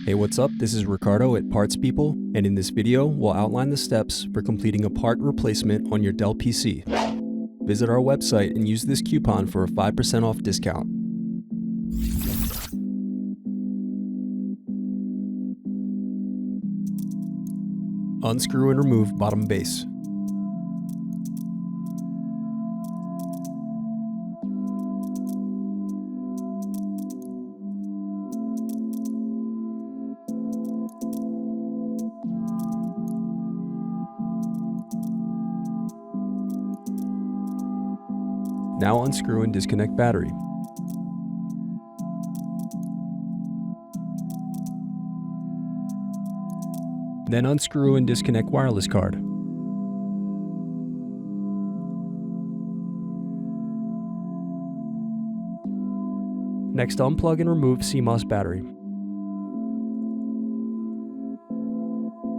Hey, what's up? This is Ricardo at Parts People, and in this video, we'll outline the steps for completing a part replacement on your Dell PC. Visit our website and use this coupon for a 5% off discount. Unscrew and remove bottom base. Now unscrew and disconnect battery. Then unscrew and disconnect wireless card. Next, unplug and remove CMOS battery.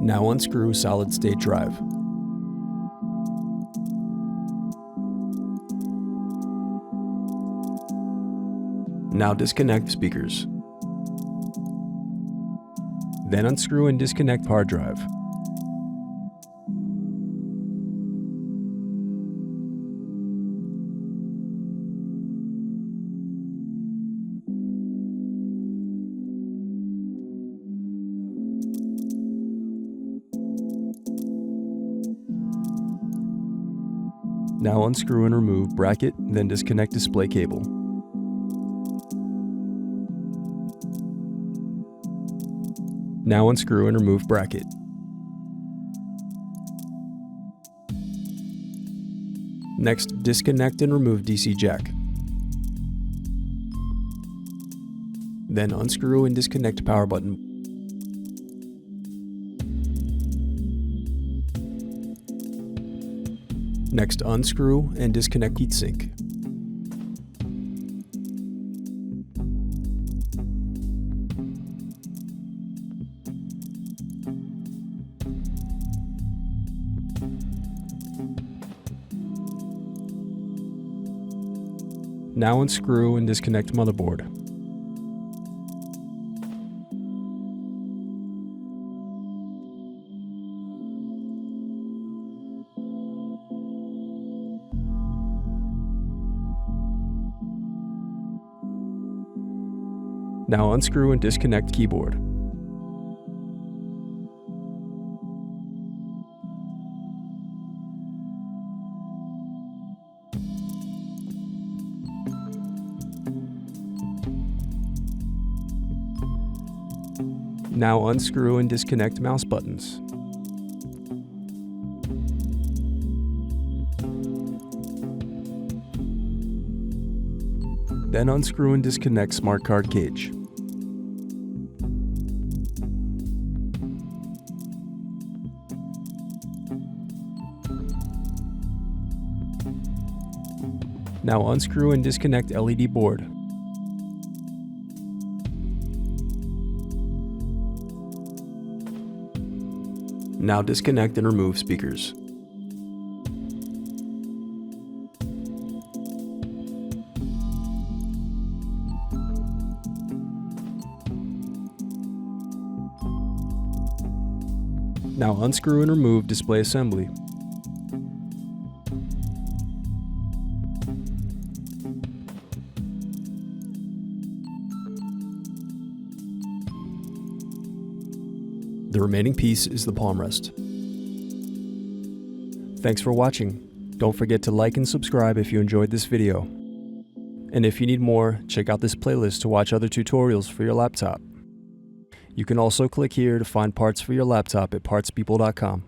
Now unscrew solid-state drive. Now disconnect speakers. Then unscrew and disconnect hard drive. Now unscrew and remove bracket, then disconnect display cable. Now unscrew and remove bracket. Next, disconnect and remove DC jack. Then unscrew and disconnect power button. Next, unscrew and disconnect heatsink. Now unscrew and disconnect motherboard. Now unscrew and disconnect keyboard. Now unscrew and disconnect mouse buttons. Then unscrew and disconnect smart card cage. Now unscrew and disconnect LED board. Now disconnect and remove speakers. Now unscrew and remove display assembly. The remaining piece is the Palmrest. Thanks for watching. Don't forget to like and subscribe if you enjoyed this video. And if you need more, check out this playlist to watch other tutorials for your laptop. You can also click here to find parts for your laptop at partspeople.com.